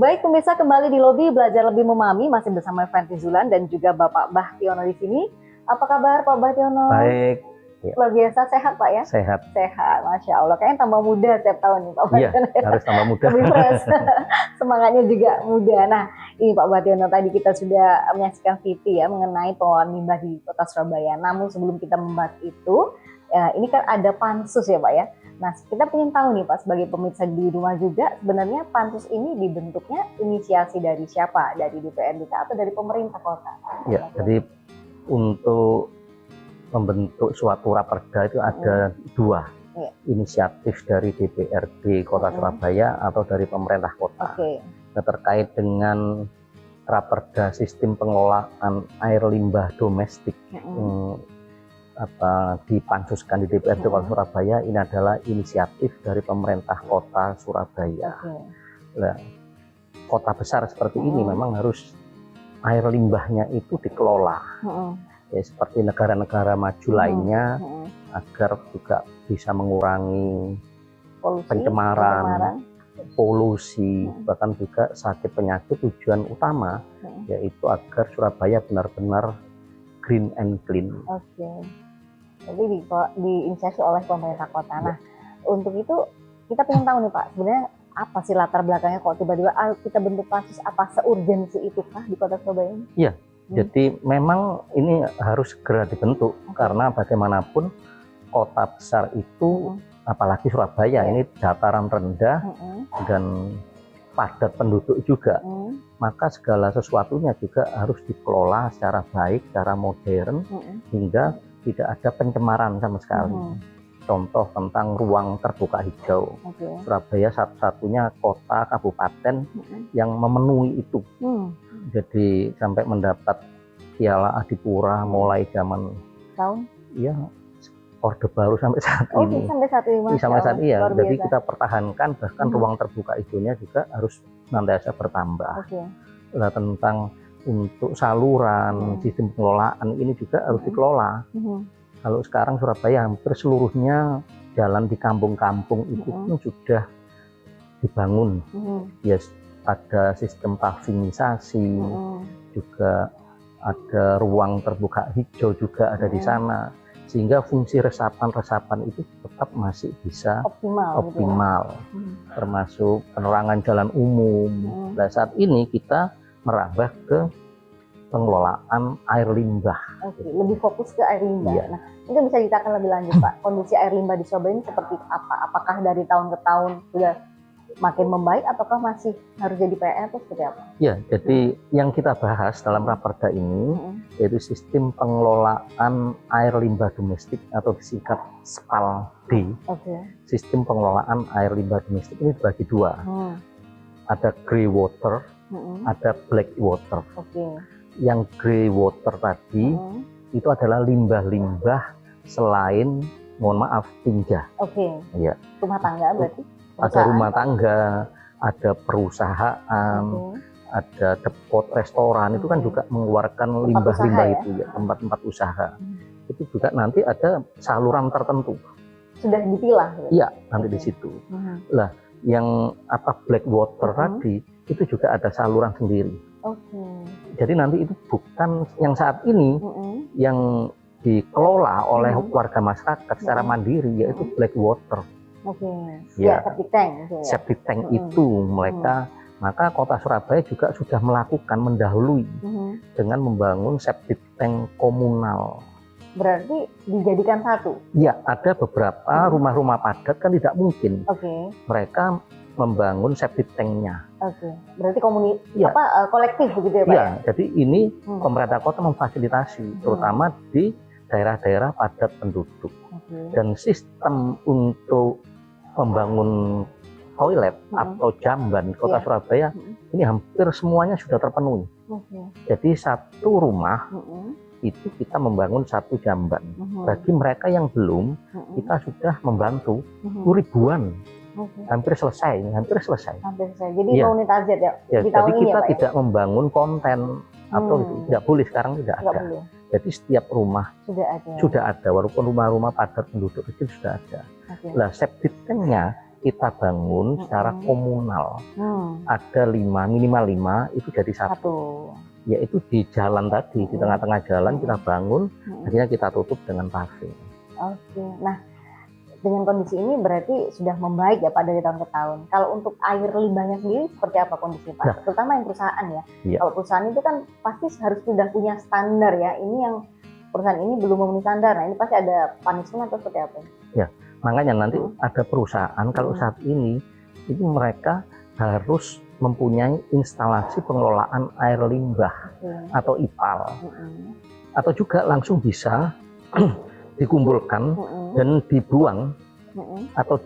Baik pemirsa, kembali di lobi belajar lebih memahami, masih bersama Fenty Zulan dan juga Bapak Bahtiono di sini. Apa kabar Pak Bahtiono? Baik. Ya. Luar biasa, sehat Pak ya? Sehat. Sehat, Masya Allah. Kayaknya tambah muda setiap tahun nih Pak Bahtiono. Iya, harus tambah muda. Lebih fresh. Semangatnya juga muda. Nah, ini Pak Bahtiono, tadi kita sudah menyaksikan VT ya mengenai pengelolaan limbah di Kota Surabaya. Namun sebelum kita membahas itu, ya, ini kan ada pansus ya Pak ya. Nah, kita ingin tahu nih Pak, sebagai pemirsa di rumah juga, sebenarnya pansus ini dibentuknya inisiasi dari siapa? Dari DPRD atau dari pemerintah kota? Ya, jadi untuk membentuk suatu raperda itu ada dua, inisiatif dari DPRD Kota Surabaya atau dari pemerintah kota. Nah, terkait dengan raperda sistem pengelolaan air limbah domestik dipansuskan di DPRD Kota Surabaya, ini adalah inisiatif dari pemerintah Kota Surabaya. Nah, kota besar seperti ini memang harus air limbahnya itu dikelola, ya, seperti negara-negara maju lainnya, agar juga bisa mengurangi pencemaran, polusi, bahkan juga sakit penyakit. Tujuan utama yaitu agar Surabaya benar-benar green and clean. Jadi diinisiasi oleh pemerintah kota. Nah, untuk itu kita pengen tahu nih Pak, sebenarnya apa sih latar belakangnya kok tiba-tiba kita bentuk pansus, apa seurgensi itu kah di Kota Surabaya ini? Iya, jadi memang ini harus segera dibentuk karena bagaimanapun kota besar itu, apalagi Surabaya ini dataran rendah dan padat penduduk juga, maka segala sesuatunya juga harus dikelola secara baik, secara modern, hingga tidak ada pencemaran sama sekali. Contoh tentang ruang terbuka hijau, Surabaya satu-satunya kota kabupaten yang memenuhi itu. Jadi sampai mendapat Piala Adipura mulai zaman Orde Baru sampai saat ini. Sampai saat ini, jadi kita pertahankan, bahkan ruang terbuka hijaunya juga harus senantiasa bertambah. Nah, tentang untuk saluran, sistem pengelolaan ini juga harus dikelola. Kalau sekarang Surabaya hampir seluruhnya jalan di kampung-kampung itu pun sudah dibangun. Ya, ada sistem pavimisasi, juga ada ruang terbuka hijau juga ada di sana. Sehingga fungsi resapan-resapan itu tetap masih bisa optimal. Termasuk penerangan jalan umum. Nah, saat ini kita merambah ke pengelolaan air limbah. Lebih fokus ke air limbah. Nah, mungkin bisa diceritakan lebih lanjut Pak, kondisi air limbah di Surabaya ini seperti apa? Apakah dari tahun ke tahun sudah makin membaik ataukah masih harus jadi PR atau seperti apa? Ya, jadi yang kita bahas dalam raperda ini yaitu sistem pengelolaan air limbah domestik atau disingkat SPAL-D. Sistem pengelolaan air limbah domestik ini dibagi dua. Ada grey water, ada black water. Yang grey water tadi itu adalah limbah-limbah selain, mohon maaf, tinja. Ya. Rumah tangga berarti? Ada rumah tangga, ada perusahaan, ada depot restoran, itu kan juga mengeluarkan limbah-limbah itu ya, tempat-tempat usaha. Itu juga nanti ada saluran tertentu. Sudah dipilah? Iya, nanti di situ. Lah, yang black water tadi itu juga ada saluran sendiri. Jadi nanti itu bukan yang saat ini yang dikelola oleh warga masyarakat secara mandiri, yaitu black water. Ya, septic tank. Septic tank itu mereka, maka Kota Surabaya juga sudah melakukan mendahului dengan membangun septic tank komunal. Berarti dijadikan satu? Ya, ada beberapa rumah-rumah padat kan tidak mungkin. Mereka membangun septic tanknya. Berarti kolektif begitu ya Pak? Iya, jadi ini pemerintah kota memfasilitasi, terutama di daerah-daerah padat penduduk. Dan sistem untuk membangun toilet atau jamban Kota Surabaya ini hampir semuanya sudah terpenuhi. Jadi satu rumah itu kita membangun satu jamban. Bagi mereka yang belum, kita sudah membantu ribuan. Hampir selesai. Jadi mau target ya? Jadi kita tidak membangun konten atau tidak boleh, sekarang tidak ada. Jadi setiap rumah sudah ada, walaupun rumah-rumah padat penduduk kecil sudah ada. Lah, septic tanknya kita bangun secara komunal. Ada minimal 5 itu jadi satu. Yaitu di jalan tadi, di tengah-tengah jalan kita bangun, akhirnya kita tutup dengan paving. Oke, nah dengan kondisi ini berarti sudah membaik ya Pak dari tahun ke tahun. Kalau untuk air limbahnya sendiri seperti apa kondisi Pak? Nah, terutama yang perusahaan ya. Kalau perusahaan itu kan pasti harus sudah punya standar ya. Ini yang perusahaan ini belum memenuhi standar. Nah ini pasti ada punishment atau seperti apa? Ya, makanya nanti ada perusahaan kalau saat ini itu mereka harus mempunyai instalasi pengelolaan air limbah atau IPAL, atau juga langsung bisa dikumpulkan dan dibuang atau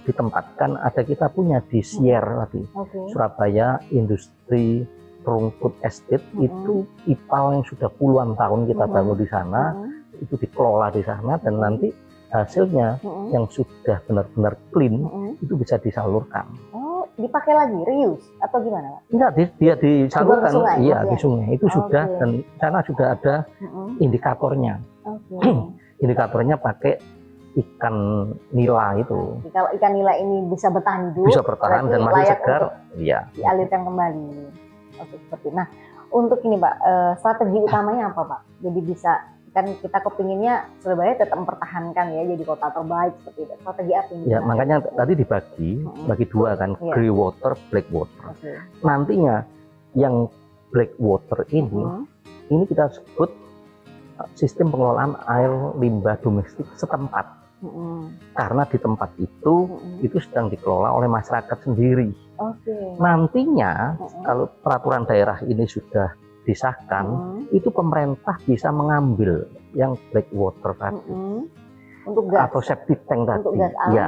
ditempatkan. Ada kita punya di Sier tadi, Surabaya Industri Rumput Estate, itu IPAL yang sudah puluhan tahun kita bangun di sana, itu dikelola di sana, dan nanti hasilnya yang sudah benar-benar clean itu bisa disalurkan. Dipakai lagi, reuse atau gimana Pak? Enggak, dia disalurkan, iya di sungai itu sudah, dan sana sudah ada indikatornya. Indikatornya pakai ikan nila itu. Kalau ikan nila ini bisa bertahan hidup, bisa bertahan dan masih segar, iya. Dialirkan kembali. Oke, seperti. Nah, untuk ini Pak, strategi utamanya apa Pak? Jadi bisa, kan kita kepinginnya Surabaya tetap mempertahankan ya jadi kota terbaik seperti itu. Strategi apa ini? Ya, makanya tadi bagi dua kan, grey water, black water. Nantinya yang black water ini kita sebut sistem pengelolaan air limbah domestik setempat. Karena di tempat itu sedang dikelola oleh masyarakat sendiri. Nantinya kalau peraturan daerah ini sudah disahkan, itu pemerintah bisa mengambil yang black water tadi, untuk gas, atau septic tank tadi. Untuk gas alam ya,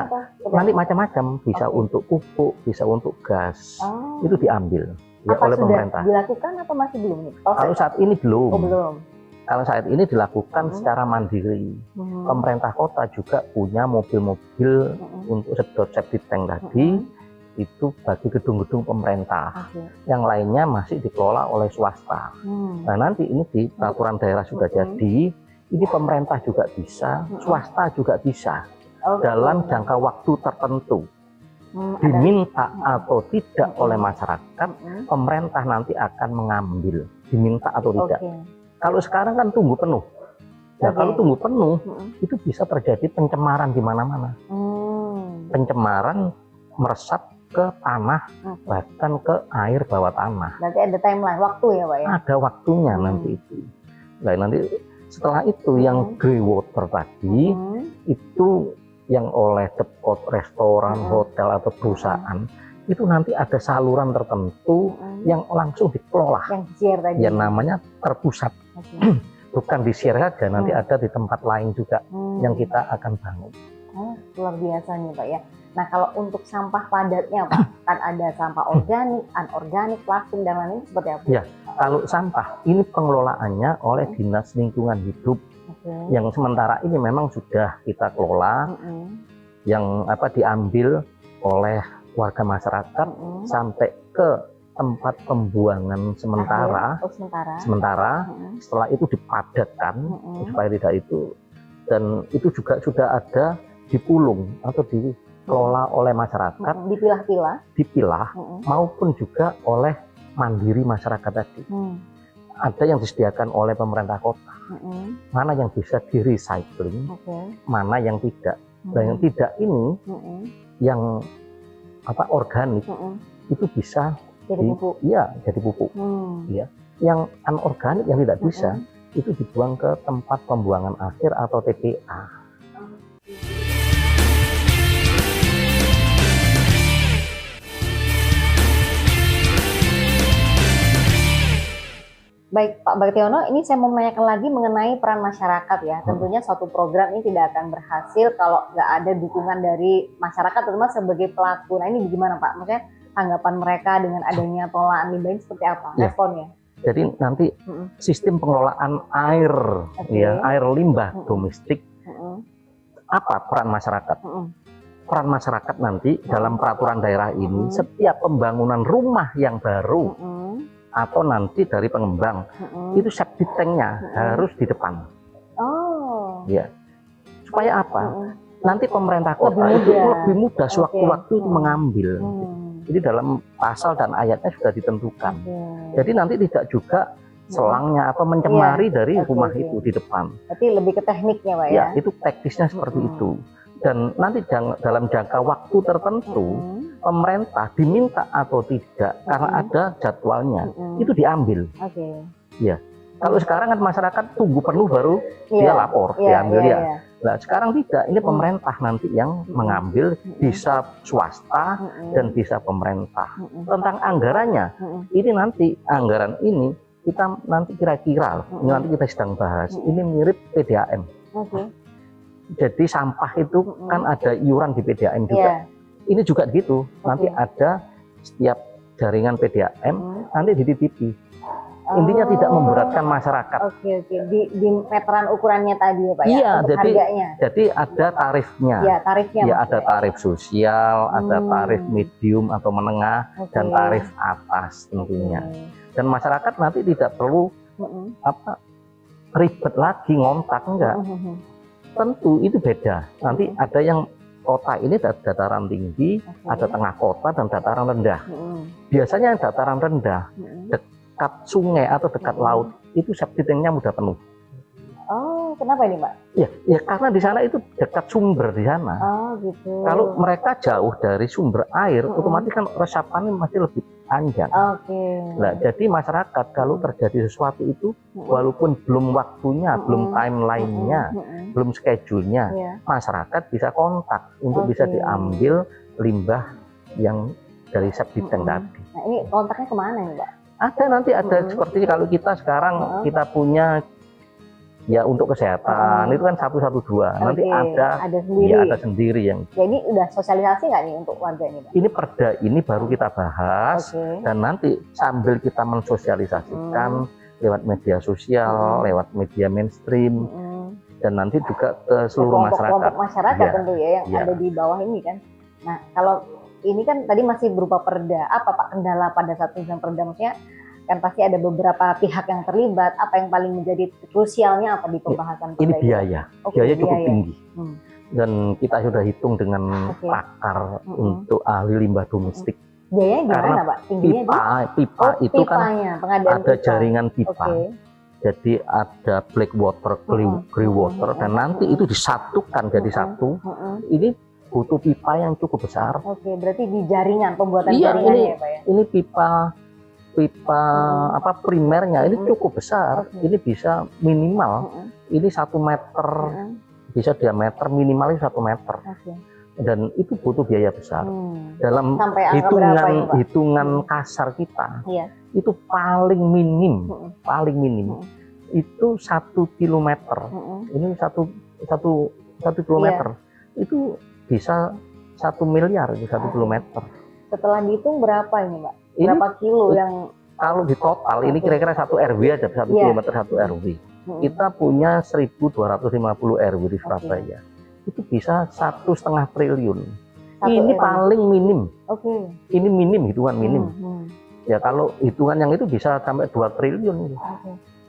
nanti macam-macam, bisa untuk pupuk, bisa untuk gas, itu diambil ya oleh pemerintah. Dilakukan atau masih belum? Kalau saat ini belum. Belum. Kalau saat ini dilakukan secara mandiri. Pemerintah kota juga punya mobil-mobil untuk sedot septic tank tadi. Itu bagi gedung-gedung pemerintah, yang lainnya masih dikelola oleh swasta. Nah nanti ini di peraturan daerah sudah jadi, ini pemerintah juga bisa, swasta juga bisa, dalam jangka waktu tertentu, diminta atau tidak oleh masyarakat, pemerintah nanti akan mengambil, diminta atau tidak. Kalau sekarang kan tunggu penuh. Nah kalau tunggu penuh, itu bisa terjadi pencemaran di mana-mana. Pencemaran meresap ke tanah, bahkan ke air bawah tanah. Berarti ada timeline, waktu ya Pak ya? Ada waktunya nanti itu. Nah nanti setelah itu yang grey water tadi, itu yang oleh depot, restoran, hotel atau perusahaan, itu nanti ada saluran tertentu yang langsung dikelola. Yang di-share tadi. Yang namanya terpusat. Bukan di-share saja, nanti ada di tempat lain juga yang kita akan bangun. Luar biasa nih Pak ya. Nah kalau untuk sampah padatnya Pak, kan ada sampah organik, anorganik, plastik dan lain-lain seperti apa? Ya, kalau sampah ini pengelolaannya oleh Dinas Lingkungan Hidup, yang sementara ini memang sudah kita kelola, yang diambil oleh warga masyarakat sampai ke tempat pembuangan sementara. Setelah itu dipadatkan supaya tidak itu, dan itu juga sudah ada dipulung atau dikelola oleh masyarakat, dipilah maupun juga oleh mandiri masyarakat tadi. Ada yang disediakan oleh pemerintah kota, mana yang bisa di recycling, mana yang tidak. Dan yang tidak ini, yang organik, itu bisa jadi pupuk. Ya. Yang anorganik yang tidak bisa, itu dibuang ke tempat pembuangan akhir atau TPA. Baik Pak Baktiono, ini saya mau menanyakan lagi mengenai peran masyarakat ya. Tentunya suatu program ini tidak akan berhasil kalau nggak ada dukungan dari masyarakat, terutama sebagai pelaku. Nah ini bagaimana Pak? Maksudnya tanggapan mereka dengan adanya pengelolaan limbah ini seperti apa? Responnya? Jadi nanti sistem pengelolaan air, air limbah domestik, apa peran masyarakat? Peran masyarakat nanti dalam peraturan daerah ini, setiap pembangunan rumah yang baru, atau nanti dari pengembang, itu septic tanknya harus di depan. Ya, supaya apa? nanti pemerintah kota itu lebih mudah sewaktu-waktu itu mengambil. Jadi dalam pasal dan ayatnya sudah ditentukan. Jadi nanti tidak juga selangnya atau mencemari dari rumah itu di depan. Berarti lebih ke tekniknya Pak ya? Ya, itu teknisnya seperti itu. Dan nanti dalam jangka waktu tertentu, pemerintah diminta atau tidak, karena ada jadwalnya, itu diambil. Ya. Kalau sekarang kan masyarakat tunggu penuh baru dia lapor, diambil ya. Nah, sekarang tidak, ini pemerintah nanti yang mengambil, bisa swasta dan bisa pemerintah. Tentang anggarannya, ini nanti anggaran ini kita nanti kira-kira, ini nanti kita sedang bahas, ini mirip PDAM. Jadi sampah itu kan ada iuran di PDAM juga. Ini juga gitu, nanti ada setiap jaringan PDAM, nanti dititipi. Intinya tidak memberatkan masyarakat. Di meteran ukurannya tadi ya Pak ya? Iya, jadi ada tarifnya. Ya, ada tarif sosial, ada tarif medium atau menengah, dan tarif atas tentunya. Dan masyarakat nanti tidak perlu ribet lagi ngontak, enggak. Tentu itu beda. Nanti ada yang kota ini dataran tinggi, ada tengah kota dan dataran rendah. Biasanya yang dataran rendah dekat sungai atau dekat laut itu septic tanknya mudah penuh. Oh, kenapa ini Pak? Ya karena di sana itu dekat sumber di sana. Oh gitu. Kalau mereka jauh dari sumber air, otomatis kan resapannya masih lebih panjang. Nah, jadi masyarakat kalau terjadi sesuatu itu, walaupun belum waktunya, belum timelinenya, belum schedule-nya, masyarakat bisa kontak untuk bisa diambil limbah yang dari septic tank tadi. Nah ini kontaknya kemana nih Pak? Ada nanti ada seperti kalau kita sekarang kita punya ya untuk kesehatan itu kan 112. Nanti ada sendiri yang. Ya ini udah sosialisasi nggak nih untuk warga ini Pak? Ini perda ini baru kita bahas dan nanti sambil kita mensosialisasikan lewat media sosial, lewat media mainstream dan nanti juga ke seluruh kelompok masyarakat tentu ya yang ada di bawah ini kan. Nah kalau ini kan tadi masih berupa perda, apa Pak kendala pada saat penyusunan perda? Maksudnya kan pasti ada beberapa pihak yang terlibat, apa yang paling menjadi krusialnya apa di pembahasan perda? Ini biaya, biaya cukup tinggi. Dan kita sudah hitung dengan pakar untuk ahli limbah domestik. Biayanya gimana Pak? Pipa itu kan ada jaringan pipa. Jadi ada black water, grey water, dan nanti itu disatukan jadi satu. Ini butuh pipa yang cukup besar. Berarti di jaringan, pembuatan jaringannya ya Pak ya? Ini pipa primernya ini cukup besar. Ini bisa minimal, ini 1 meter, bisa diameter minimalnya 1 meter. Dan itu butuh biaya besar. Dalam hitungan kasar kita, itu paling minim, itu 1 kilometer. Ini 1 kilometer. Itu bisa 1 miliar di 1 kilometer. Setelah dihitung berapa ini Pak? Berapa kilo yang kalau di total ini kira-kira 1 RW aja 1 kilometer 1 RW. Kita punya 1.250 RW di Surabaya. Itu bisa 1,5 triliun. Ini paling minim. Ini minim, hitungan minim. Ya kalau hitungan yang itu bisa sampai 2 triliun.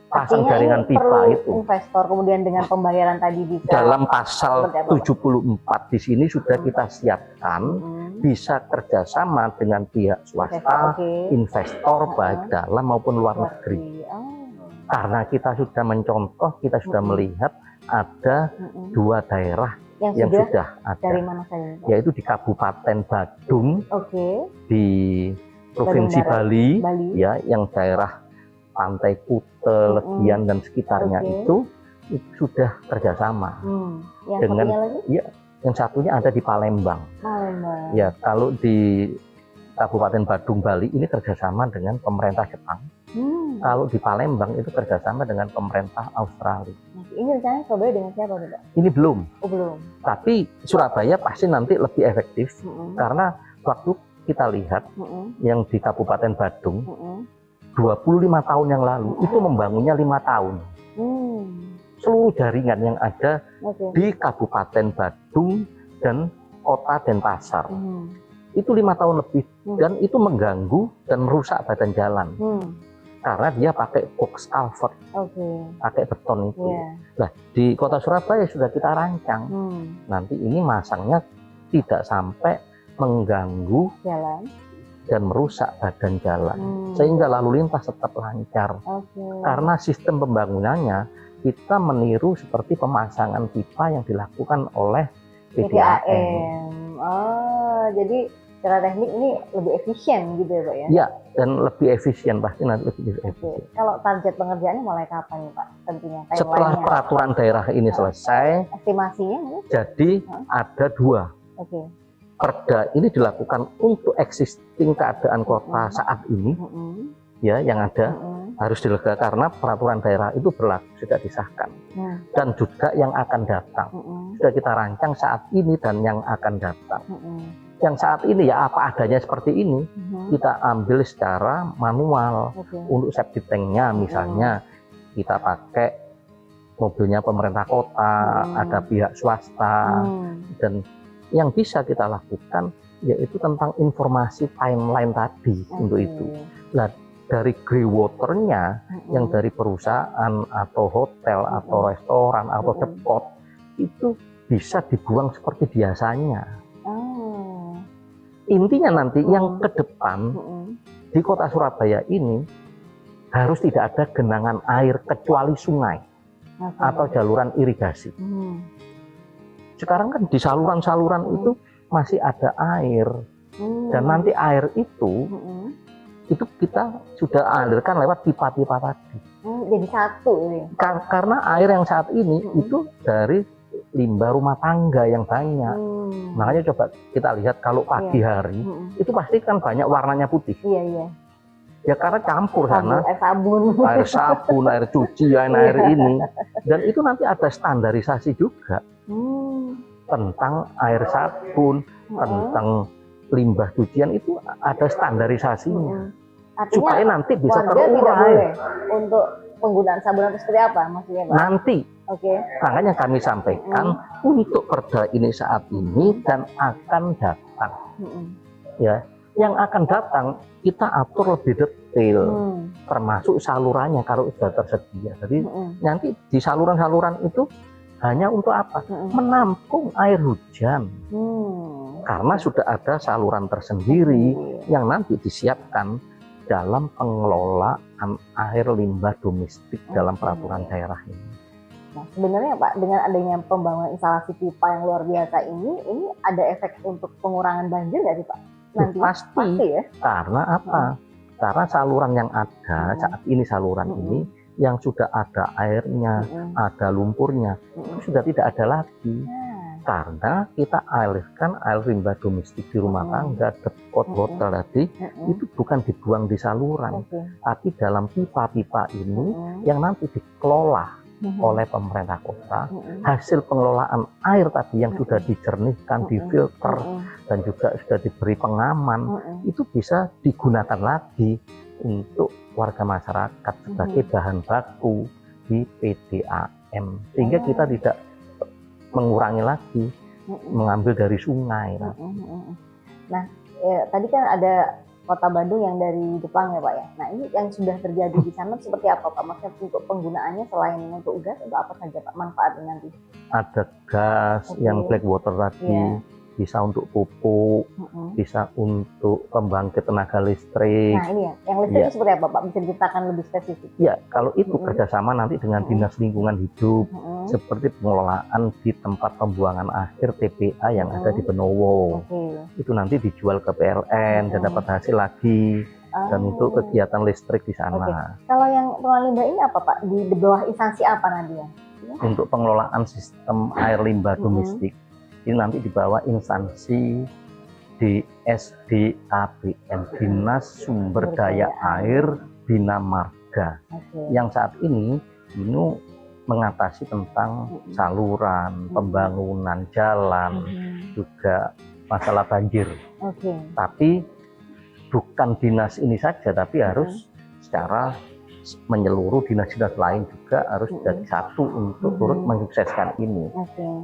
Pasang jaringan pipa itu. Investor kemudian dengan pembayaran tadi bisa. Dalam pasal 74 di sini sudah kita siapkan bisa kerjasama dengan pihak swasta, investor baik dalam maupun luar negeri. Karena kita sudah mencontoh, kita sudah melihat ada 2 daerah yang sudah ada. Dari mana saja? Yaitu di Kabupaten Badung, di Provinsi Bali, ya, yang daerah Pantai Kute, Legian dan sekitarnya itu sudah kerjasama. Yang satunya ada di Palembang. Ya, kalau di Kabupaten Badung Bali ini kerjasama dengan pemerintah Jepang. Kalau di Palembang itu kerjasama dengan pemerintah Australia. Ini rencananya Surabaya dengan siapa Pak? Ini belum. Belum. Tapi Surabaya pasti nanti lebih efektif karena waktu kita lihat yang di Kabupaten Badung 25 tahun yang lalu itu membangunnya 5 tahun. Seluruh jaringan yang ada di Kabupaten Badung dan Kota Denpasar itu 5 tahun lebih dan itu mengganggu dan merusak badan jalan. karena dia pakai box culvert, pakai beton itu. Nah, di Kota Surabaya sudah kita rancang. Nanti ini masangnya tidak sampai mengganggu jalan dan merusak badan jalan, sehingga lalu lintas tetap lancar. Karena sistem pembangunannya kita meniru seperti pemasangan pipa yang dilakukan oleh PDAM. Oh, jadi secara teknik ini lebih efisien gitu ya Pak ya? Iya, dan lebih efisien, pasti nanti lebih efisien. Kalau target pengerjaannya mulai kapan nih Pak? Tentunya setelah peraturan daerah ini selesai, estimasinya ini? Jadi ada 2. Perda ini dilakukan untuk existing keadaan kota saat ini, ya, yang ada harus dilega karena peraturan daerah itu berlaku, sudah disahkan. Dan juga yang akan datang sudah kita rancang saat ini dan yang akan datang. Yang saat ini ya apa adanya seperti ini, kita ambil secara manual. Untuk septic tanknya misalnya kita pakai mobilnya pemerintah kota, ada pihak swasta, dan yang bisa kita lakukan yaitu tentang informasi timeline tadi untuk itu. Nah, dari grey waternya yang dari perusahaan atau hotel atau restoran atau depot itu bisa dibuang seperti biasanya. Intinya nanti yang ke depan di Kota Surabaya ini harus tidak ada genangan air kecuali sungai atau jaluran irigasi. Sekarang kan di saluran-saluran itu masih ada air, dan nanti air itu kita sudah alirkan lewat pipa-pipa tadi. Jadi satu ini. Karena air yang saat ini itu dari limbah rumah tangga yang banyak. Makanya coba kita lihat kalau pagi hari itu pasti kan banyak warnanya putih. Ya karena campur sana air sabun, air cucian, air ini, dan itu nanti ada standarisasi juga tentang air sabun, tentang limbah cucian itu ada standarisasinya. Artinya supaya nanti bisa terurai. Untuk penggunaan sabun atau seperti apa maksudnya Pak? Nanti. Makanya kami sampaikan untuk perda ini saat ini dan akan datang. Ya, yang akan datang kita atur lebih detail, termasuk salurannya kalau sudah tersedia. Jadi nanti di saluran-saluran itu hanya untuk apa? Menampung air hujan. Karena sudah ada saluran tersendiri yang nanti disiapkan dalam pengelolaan air limbah domestik dalam peraturan daerah ini. Nah, sebenarnya Pak, dengan adanya pembangunan instalasi pipa yang luar biasa ini ada efek untuk pengurangan banjir nggak sih Pak? Nanti pasti ya. Karena apa? Karena saluran yang ada saat ini, saluran ini yang sudah ada airnya, ada lumpurnya, itu sudah tidak ada lagi. Karena kita alirkan air limbah domestik di rumah tangga, depot, hotel tadi, itu bukan dibuang di saluran, tapi dalam pipa-pipa ini yang nanti dikelola oleh pemerintah kota. Hasil pengelolaan air tadi yang sudah dijernihkan, difilter, dan juga sudah diberi pengaman, itu bisa digunakan lagi untuk warga masyarakat sebagai bahan baku di PDAM, sehingga kita tidak mengurangi lagi mengambil dari sungai. Nah, tadi kan ada Kota Bandung yang dari Jepang ya Pak ya. Nah, ini yang sudah terjadi di sana seperti apa Pak? Maksudnya untuk penggunaannya selain untuk gas, untuk apa saja Pak manfaatnya nanti? Ada gas yang black water tadi, bisa untuk pupuk, bisa untuk pembangkit tenaga listrik. Nah ini ya, yang listrik itu seperti apa Pak? Bisa diceritakan lebih spesifik? Ya, kalau itu kerjasama nanti dengan Dinas Lingkungan Hidup, seperti pengelolaan di tempat pembuangan akhir TPA yang ada di Benowo. Itu nanti dijual ke PLN dan dapat hasil lagi. Dan untuk kegiatan listrik di sana. Kalau yang pengelolaan limbah ini apa Pak? Di bawah instansi apa nanti ya? Untuk pengelolaan sistem air limbah domestik, ini nanti di bawah instansi DSDABN, Dinas Sumber Daya Air Bina Marga, yang saat ini mengatasi tentang saluran, pembangunan jalan, juga masalah banjir. Tapi bukan dinas ini saja, tapi harus secara menyeluruh dinas-dinas lain juga harus jadi satu untuk turut mensukseskan ini.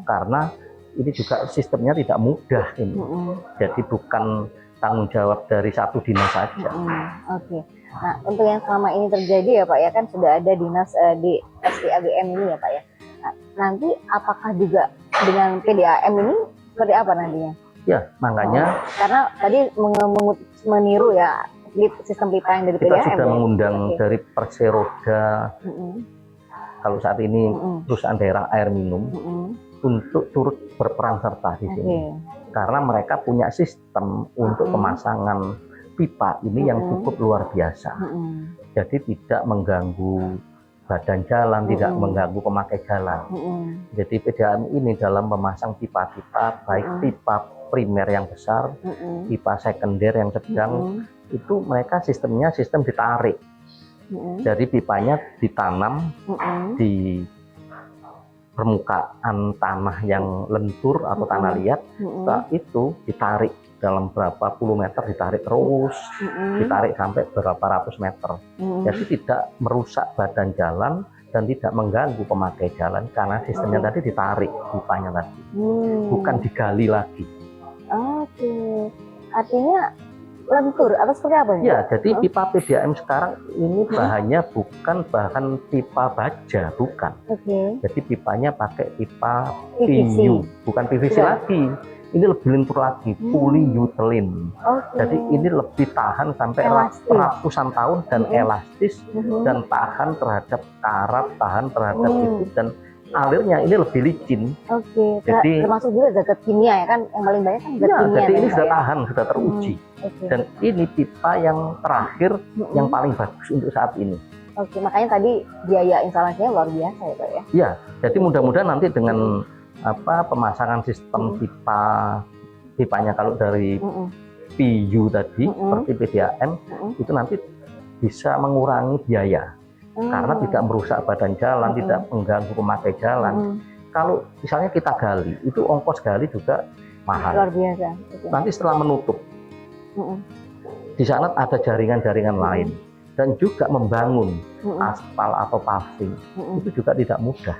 Karena ini juga sistemnya tidak mudah ini. Jadi bukan tanggung jawab dari satu dinas saja. Oke. Nah, untuk yang selama ini terjadi ya Pak ya, kan sudah ada dinas di SDABM ini ya Pak ya. Nah, nanti apakah juga dengan PDAM ini seperti apa nantinya? Ya, makanya karena tadi meniru ya sistem pipa yang dari kita PDAM. Kita sudah mengundang dari Perseroda, kalau saat ini perusahaan daerah air minum, untuk turut berperan serta di sini. Karena mereka punya sistem untuk pemasangan pipa ini yang cukup luar biasa. Jadi tidak mengganggu badan jalan, tidak mengganggu pemakai jalan. Jadi PDAM ini dalam memasang pipa-pipa, baik pipa primer yang besar, pipa sekunder yang sedang, itu mereka sistemnya sistem ditarik. Jadi pipanya ditanam di permukaan tanah yang lentur atau tanah liat, setelah itu ditarik dalam berapa puluh meter, ditarik terus, ditarik sampai berapa ratus meter. Jadi tidak merusak badan jalan dan tidak mengganggu pemakai jalan karena sistemnya tadi ditarik pipanya tadi, bukan digali lagi. Oke, artinya lentur atau seperti apa ya? Ya, jadi pipa PDAM sekarang ini bahannya bukan bahan pipa baja, bukan. Jadi pipanya pakai pipa PU, bukan PVC lagi. Ini lebih lentur lagi, polyethylene. Jadi ini lebih tahan sampai ratusan tahun dan elastis dan tahan terhadap karat, tahan terhadap itu, dan alirnya ini lebih licin. Jadi termasuk juga zat kimia ya kan, yang paling banyak kan zat kimia. Jadi ini sudah tahan, sudah teruji. Dan ini pipa yang terakhir yang paling bagus untuk saat ini. Makanya tadi biaya instalasinya luar biasa ya Pak ya. Iya, jadi mudah-mudahan nanti dengan pemasangan sistem pipanya kalau dari PU tadi seperti PDAM itu nanti bisa mengurangi biaya. Karena tidak merusak badan jalan, tidak mengganggu pemakai jalan. Kalau misalnya kita gali, itu ongkos gali juga mahal. Luar biasa. Nanti setelah menutup, di sana ada jaringan-jaringan lain, dan juga membangun aspal atau paving itu juga tidak mudah.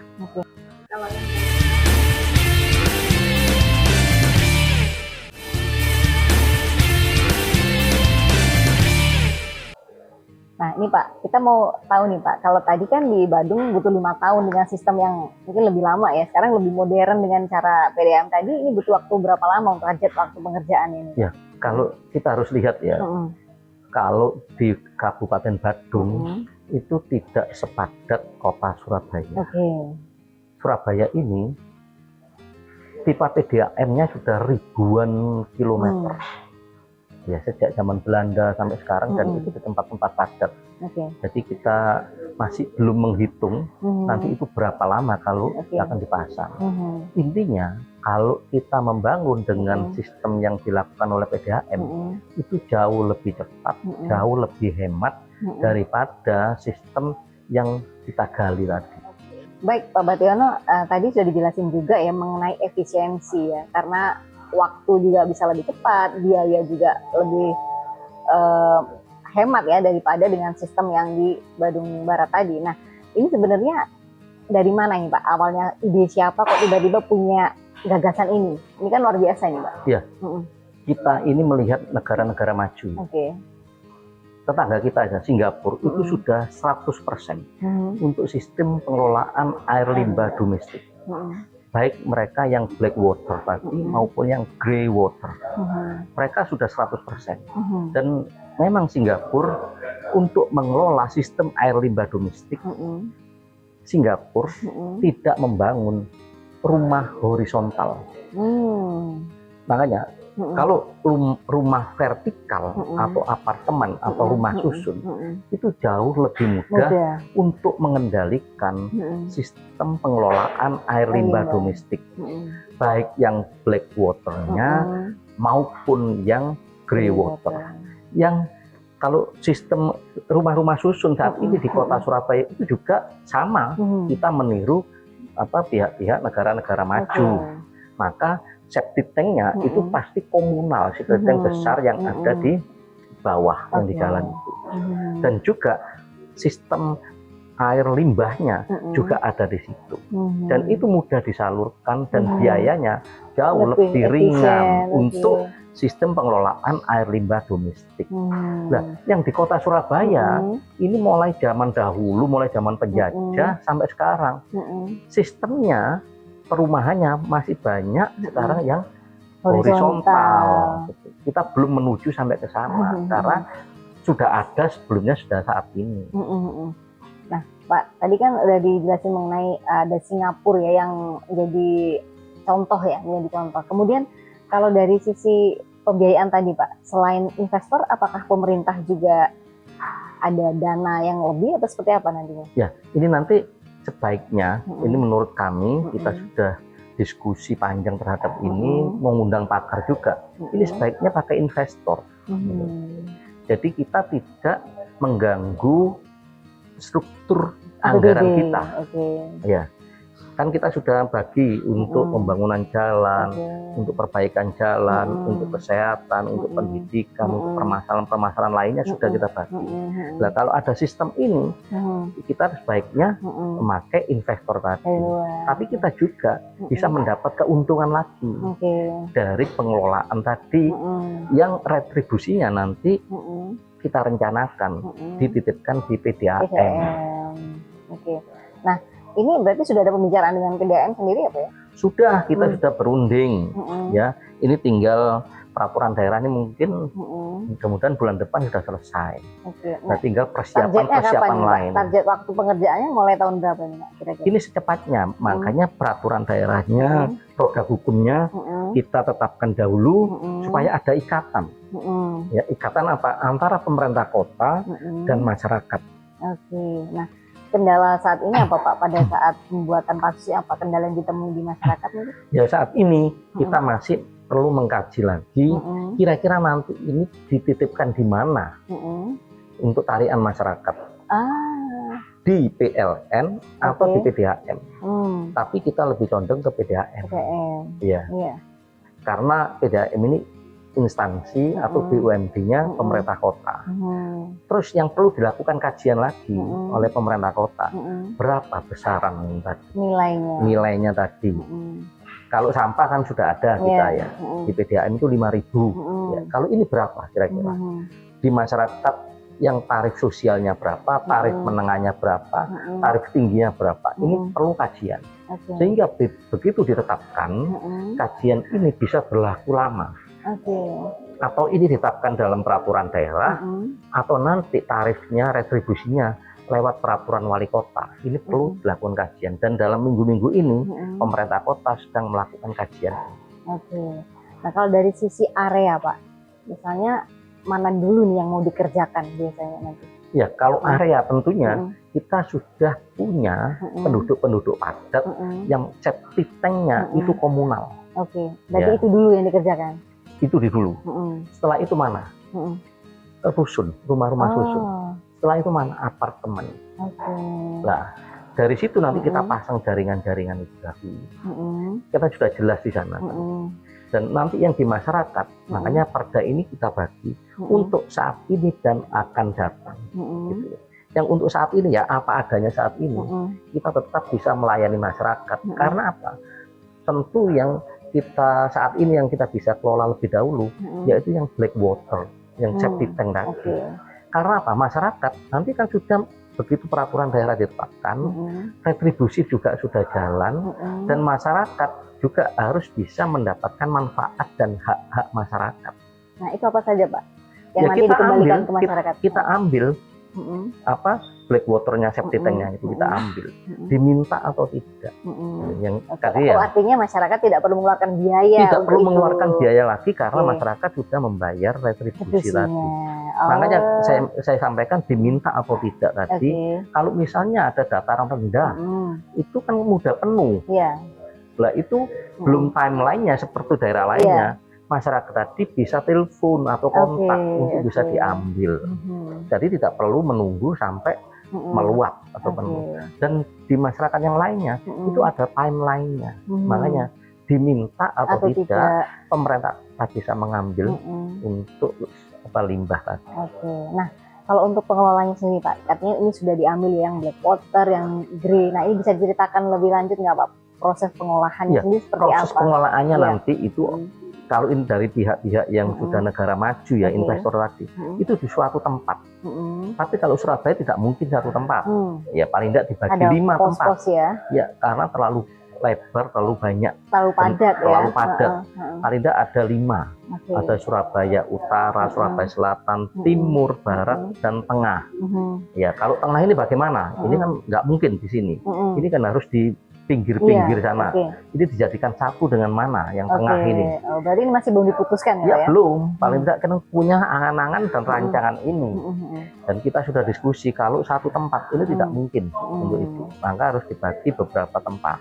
Nah ini Pak, kita mau tahu nih Pak, kalau tadi kan di Badung butuh 5 tahun dengan sistem yang mungkin lebih lama ya, sekarang lebih modern dengan cara PDAM tadi, ini butuh waktu berapa lama untuk waktu pengerjaan ini? Ya, kalau kita harus lihat ya, kalau di Kabupaten Badung itu tidak sepadat kota Surabaya. Surabaya ini pipa PDAM-nya sudah ribuan kilometer. Ya, sejak zaman Belanda sampai sekarang, dan itu di tempat-tempat padat. Jadi kita masih belum menghitung nanti itu berapa lama kalau akan dipasang. Intinya kalau kita membangun dengan sistem yang dilakukan oleh PDAM itu jauh lebih cepat, jauh lebih hemat daripada sistem yang kita gali tadi. Baik Pak Bationo, tadi sudah dijelasin juga ya mengenai efisiensi ya, karena waktu juga bisa lebih cepat, biaya juga lebih hemat ya daripada dengan sistem yang di Badung Barat tadi. Nah, ini sebenarnya dari mana nih Pak? Awalnya ide siapa kok tiba-tiba punya gagasan ini? Ini kan luar biasa nih Pak. Iya. Kita ini melihat negara-negara maju. Tetangga kita aja, Singapura, itu sudah 100% untuk sistem pengelolaan air limbah domestik. Baik mereka yang black water tadi maupun yang grey water, mereka sudah 100%. Dan memang Singapura untuk mengelola sistem air limbah domestik, Singapura tidak membangun rumah horizontal. Makanya kalau rumah vertikal atau apartemen atau rumah susun itu jauh lebih mudah untuk mengendalikan sistem pengelolaan air limbah domestik, baik yang black waternya maupun yang grey water. Yang kalau sistem rumah-rumah susun saat ini di kota Surabaya itu juga sama, kita meniru pihak-pihak negara-negara maju. Maka septic tanknya itu pasti komunal, septic tank besar yang ada di bawah yang di jalan itu. Dan juga sistem air limbahnya juga ada di situ. Dan itu mudah disalurkan dan biayanya jauh lebih ringan untuk sistem pengelolaan air limbah domestik. Nah, yang di kota Surabaya ini mulai zaman dahulu, mulai zaman penjajah sampai sekarang, sistemnya perumahannya masih banyak sekarang yang horizontal. Kita belum menuju sampai ke sana karena sudah ada sebelumnya, sudah saat ini. Nah, Pak, tadi kan udah dijelasin mengenai ada Singapura ya yang jadi contoh ya, menjadi contoh. Kemudian kalau dari sisi pembiayaan tadi Pak, selain investor, apakah pemerintah juga ada dana yang lebih atau seperti apa nantinya? Ya, ini nanti sebaiknya, ini menurut kami, kita sudah diskusi panjang terhadap ini, mengundang pakar juga. Ini sebaiknya pakai investor. Jadi kita tidak mengganggu struktur anggaran kita. Ya, kan kita sudah bagi untuk pembangunan jalan, untuk perbaikan jalan, untuk kesehatan, untuk pendidikan, untuk permasalahan-permasalahan lainnya sudah kita bagi. Nah, kalau ada sistem ini, kita sebaiknya memakai investor tadi. Tapi kita juga bisa mendapat keuntungan lagi dari pengelolaan tadi, yang retribusinya nanti kita rencanakan dititipkan di PDAM. Nah, ini berarti sudah ada pembicaraan dengan PDAM sendiri ya Pak ya? Sudah, kita sudah berunding. Ya, ini tinggal peraturan daerah ini mungkin mudah-mudahan bulan depan sudah selesai. Nah, tinggal persiapan lain. Target waktu pengerjaannya mulai tahun berapa ini kira-kira? Ini secepatnya, makanya peraturan daerahnya, produk hukumnya kita tetapkan dahulu supaya ada ikatan. Ya, ikatan apa? Antara pemerintah kota dan masyarakat. Nah, kendala saat ini apa Pak pada saat pembuatan pansus, apa kendala yang ditemui di masyarakat ini? Ya, saat ini kita masih perlu mengkaji lagi kira-kira nanti ini dititipkan di mana untuk tarian masyarakat. Di PLN atau di PDAM. Tapi kita lebih condong ke PDAM. Iya. Karena PDAM ini instansi atau BUMD-nya pemerintah kota. Terus yang perlu dilakukan kajian lagi oleh pemerintah kota, berapa besaran tadi nilainya tadi. Kalau sampah kan sudah ada kita ya, di PDAM itu 5.000 ya. Kalau ini berapa kira-kira? Di masyarakat yang tarif sosialnya berapa, tarif menengahnya berapa, tarif tingginya berapa, ini perlu kajian. Sehingga begitu ditetapkan, kajian ini bisa berlaku lama. Atau ini ditetapkan dalam peraturan daerah, atau nanti tarifnya, retribusinya lewat peraturan wali kota. Ini perlu dilakukan kajian, dan dalam minggu-minggu ini pemerintah kota sedang melakukan kajian. Nah, kalau dari sisi area Pak, misalnya mana dulu nih yang mau dikerjakan biasanya nanti? Ya, kalau area tentunya kita sudah punya penduduk-penduduk padat yang septic tanknya itu komunal. Berarti itu dulu yang dikerjakan? Itu di dulu. Setelah itu mana? Rusun, rumah-rumah susun. Setelah itu mana? Apartemen. Nah, dari situ nanti kita pasang jaringan-jaringan itu tadi. Kita sudah jelas di sana. Dan nanti yang di masyarakat, makanya perda ini kita bagi untuk saat ini dan akan datang. Gitu. Yang untuk saat ini ya apa adanya saat ini, kita tetap bisa melayani masyarakat. Karena apa? Tentu yang kita saat ini yang kita bisa kelola lebih dahulu, yaitu yang black water, yang septic tank tadi. Karena apa? Masyarakat nanti kan sudah begitu peraturan daerah ditetapkan, retribusi juga sudah jalan, dan masyarakat juga harus bisa mendapatkan manfaat dan hak-hak masyarakat. Nah, itu apa saja Pak? Yang nanti dikembalikan ke masyarakat? Kita ambil apa black waternya, septic tanknya itu kita ambil, diminta atau tidak. Yang tadi ya, artinya masyarakat tidak perlu mengeluarkan biaya. Tidak perlu mengeluarkan biaya lagi karena masyarakat sudah membayar retribusi tadi. Makanya saya sampaikan diminta atau tidak tadi. Kalau misalnya ada dataran rendah, itu kan mudah penuh. Lah itu belum timelinenya seperti daerah lainnya. Masyarakat tadi bisa telepon atau kontak untuk bisa diambil. Jadi tidak perlu menunggu sampai meluap atau penuh. Dan di masyarakat yang lainnya itu ada timelinenya. Makanya diminta atau tidak, pemerintah bisa mengambil untuk limbah tadi. Nah, kalau untuk pengelolanya sendiri Pak, katanya ini sudah diambil yang black water, yang grey. Nah ini bisa diceritakan lebih lanjut nggak Pak, proses pengolahannya sendiri seperti apa? Proses pengolahannya nanti itu kalau ini dari pihak-pihak yang sudah negara maju ya, investor tadi, itu di suatu tempat. Tapi kalau Surabaya tidak mungkin satu tempat, ya paling tidak dibagi 5 tempat. Ya, karena terlalu lebar, terlalu banyak, terlalu padat terlalu padat. Paling tidak ada 5. Ada Surabaya Utara, Surabaya Selatan, Timur, Barat, dan Tengah. Ya, kalau tengah ini bagaimana? Ini kan nggak mungkin di sini. Ini kan harus di pinggir-pinggir sana. Ini dijadikan satu dengan mana yang tengah ini. Berarti ini masih belum diputuskan ya? Belum. Paling tidak kan punya angan-angan dan rancangan ini. Dan kita sudah diskusi kalau satu tempat ini tidak mungkin untuk itu. Maka harus dibagi beberapa tempat.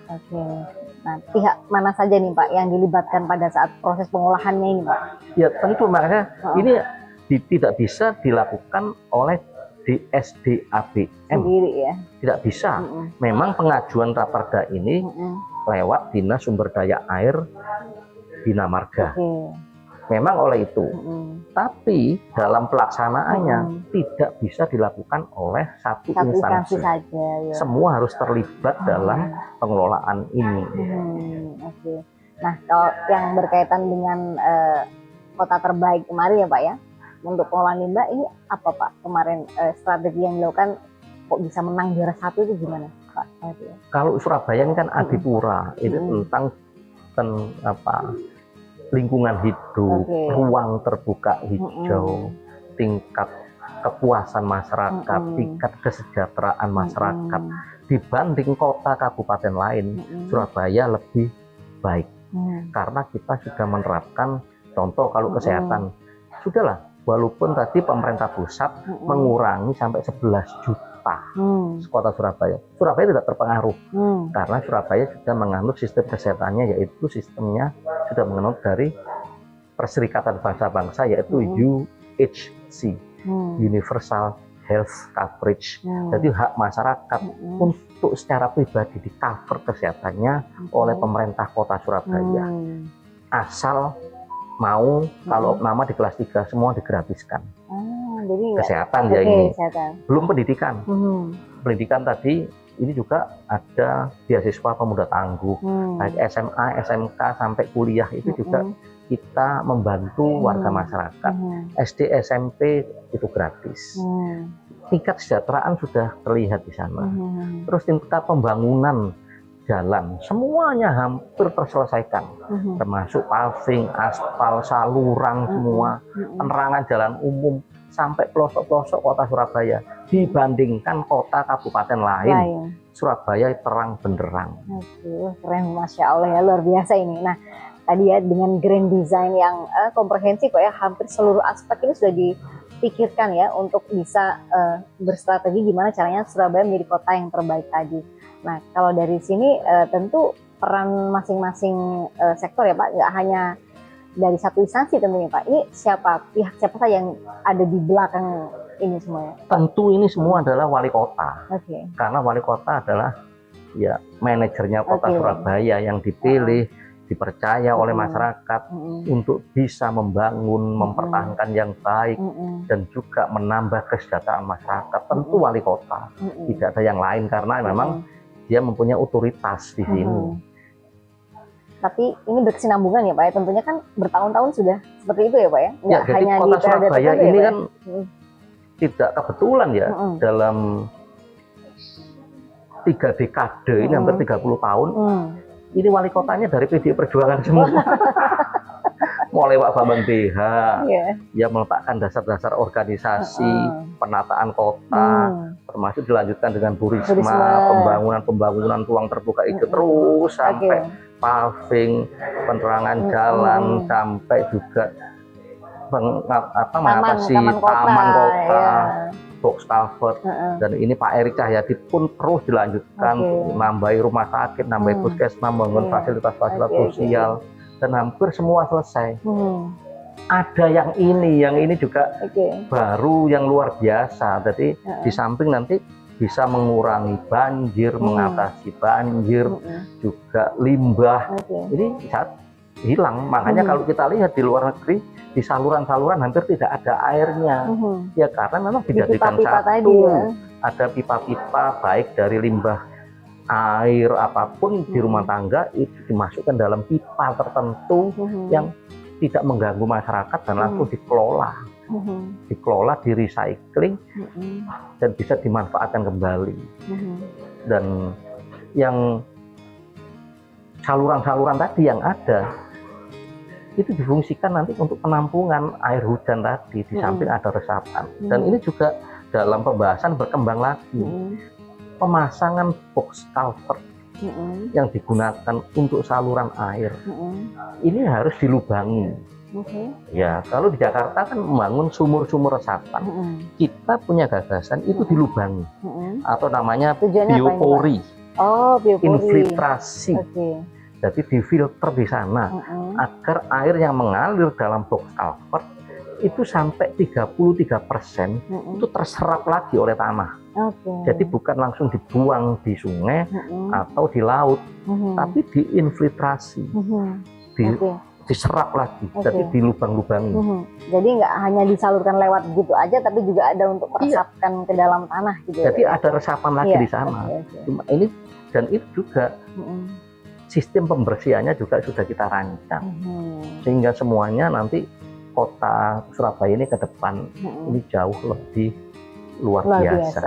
Nah, pihak mana saja nih Pak yang dilibatkan pada saat proses pengolahannya ini Pak? Ya tentu, makanya ini tidak bisa dilakukan oleh DSDABM sendiri ya. Tidak bisa. Memang pengajuan raperda ini lewat Dinas Sumber Daya Air Bina Marga. Memang oleh itu. Tapi dalam pelaksanaannya tidak bisa dilakukan oleh satu instansi saja. Ya. Semua harus terlibat dalam pengelolaan ini. Nah, kalau yang berkaitan dengan kota terbaik kemarin ya Pak ya, untuk pengelolaan limbah ini apa Pak kemarin strategi yang dilakukan kok bisa menang juara 1 itu gimana Pak? Kalau Surabaya ini kan Adipura, itu tentang lingkungan hidup, ruang terbuka hijau, tingkat kepuasan masyarakat, tingkat kesejahteraan masyarakat dibanding kota kabupaten lain, Surabaya lebih baik karena kita sudah menerapkan contoh kalau kesehatan sudahlah. Walaupun tadi pemerintah pusat mengurangi sampai 11 juta kota Surabaya. Surabaya tidak terpengaruh karena Surabaya sudah menganut sistem kesehatannya, yaitu sistemnya sudah menganut dari Perserikatan Bangsa-Bangsa, yaitu UHC, Universal Health Coverage. Jadi hak masyarakat untuk secara pribadi di cover kesehatannya oleh pemerintah kota Surabaya. Asal mau kalau nama di kelas 3 semua digratiskan. Jadi kesehatan ya ini. Belum pendidikan. Pendidikan tadi ini juga ada beasiswa pemuda tangguh, baik SMA, SMK sampai kuliah itu juga kita membantu warga masyarakat. SD, SMP itu gratis. Tingkat kesejahteraan sudah terlihat di sana. Terus tingkat pembangunan jalan semuanya hampir terselesaikan, termasuk paving, aspal, saluran, semua penerangan jalan umum sampai pelosok-pelosok kota Surabaya. Dibandingkan kota kabupaten lain, Surabaya terang benderang. Keren, Masya Allah ya, luar biasa ini. Nah tadi ya dengan grand design yang komprehensif ya, hampir seluruh aspek ini sudah dipikirkan ya untuk bisa berstrategi gimana caranya Surabaya menjadi kota yang terbaik tadi. Nah, kalau dari sini tentu peran masing-masing sektor ya Pak, nggak hanya dari satu instansi tentunya Pak. Ini pihak siapa saja yang ada di belakang ini semuanya? Tentu ini semua adalah wali kota. Karena wali kota adalah ya manajernya kota Surabaya yang dipilih, dipercaya oleh masyarakat untuk bisa membangun, mempertahankan yang baik dan juga menambah kesejahteraan masyarakat. Tentu wali kota, tidak ada yang lain karena memang dia mempunyai otoritas di sini. Tapi ini berkesinambungan ya Pak ya, tentunya kan bertahun-tahun sudah seperti itu ya Pak ya? Ya, jadi hanya kota Surabaya ini kan tidak kebetulan ya, dalam 3 dekade ini hampir 30 tahun, ini wali kotanya dari PDI Perjuangan semua. Mulai Pak Bambang BH, ya meletakkan dasar-dasar organisasi, penataan kota, termasuk dilanjutkan dengan Bu Risma, pembangunan ruang terbuka hijau terus sampai paving, penerangan jalan, sampai juga mengatasi taman kota, box cover, dan ini Pak Erik Cahyadi pun terus dilanjutkan, nambahi rumah sakit, nambahi puskesmas, membangun fasilitas-fasilitas sosial. Dan hampir semua selesai. Ada yang ini juga baru yang luar biasa. Jadi di samping nanti bisa mengurangi banjir, mengatasi banjir, juga limbah. Ini hilang. Makanya kalau kita lihat di luar negeri, di saluran-saluran hampir tidak ada airnya. Ya karena memang dijadikan satu. Ada pipa-pipa baik dari limbah air apapun di rumah tangga itu dimasukkan dalam pipa tertentu yang tidak mengganggu masyarakat dan langsung dikelola, di recycling dan bisa dimanfaatkan kembali. Dan yang saluran-saluran tadi yang ada itu difungsikan nanti untuk penampungan air hujan tadi, di samping ada resapan. Dan ini juga dalam pembahasan berkembang lagi, pemasangan box culvert yang digunakan untuk saluran air ini harus dilubangi. Ya kalau di Jakarta kan membangun sumur-sumur resapan, kita punya gagasan itu dilubangi, atau namanya biopori. Infiltrasi. Jadi difilter di sana agar air yang mengalir dalam box culvert itu sampai 33% itu terserap lagi oleh tanah. Jadi bukan langsung dibuang di sungai atau di laut, tapi diinfiltrasi, diserap lagi, jadi dilubang-lubangi. Jadi nggak hanya disalurkan lewat gitu aja, tapi juga ada untuk meresapkan ke dalam tanah gitu. Jadi ada resapan lagi di sana. Cuma ini dan itu juga sistem pembersihannya juga sudah kita rancang, sehingga semuanya nanti kota Surabaya ini ke depan ini jauh lebih luar biasa.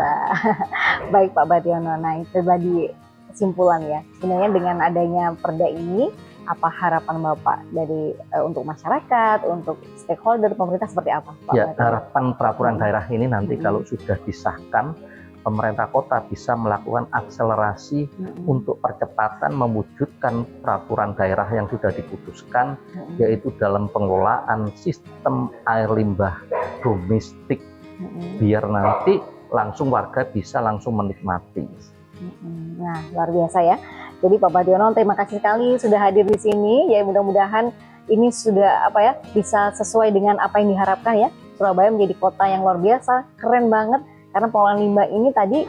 Baik Pak Badiono, nah itu tadi kesimpulan ya. Sebenarnya dengan adanya perda ini, apa harapan Bapak dari untuk masyarakat, untuk stakeholder, pemerintah seperti apa Pak? Ya, harapan peraturan daerah ini nanti kalau sudah disahkan, pemerintah kota bisa melakukan akselerasi untuk percepatan mewujudkan peraturan daerah yang sudah diputuskan, yaitu dalam pengelolaan sistem air limbah domestik, biar nanti langsung warga bisa langsung menikmati. Nah, luar biasa ya. Jadi Pak Badiono, terima kasih sekali sudah hadir di sini. Ya mudah-mudahan ini sudah bisa sesuai dengan apa yang diharapkan ya. Surabaya menjadi kota yang luar biasa, keren banget. Karena pengelolaan limbah ini tadi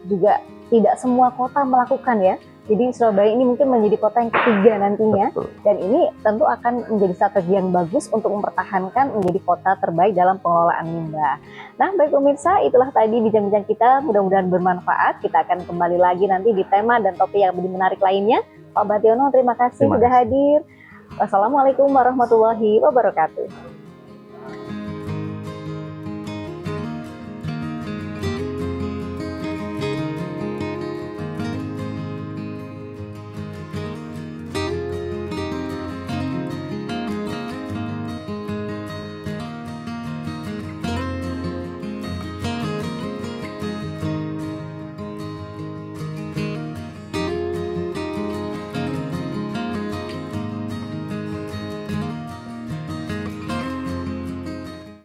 juga tidak semua kota melakukan ya. Jadi Surabaya ini mungkin menjadi kota yang ketiga nantinya. Dan ini tentu akan menjadi strategi yang bagus untuk mempertahankan menjadi kota terbaik dalam pengelolaan limbah. Nah baik pemirsa, itulah tadi bincang-bincang kita. Mudah-mudahan bermanfaat. Kita akan kembali lagi nanti di tema dan topik yang lebih menarik lainnya. Pak Badiono, terima kasih sudah hadir. Wassalamualaikum warahmatullahi wabarakatuh.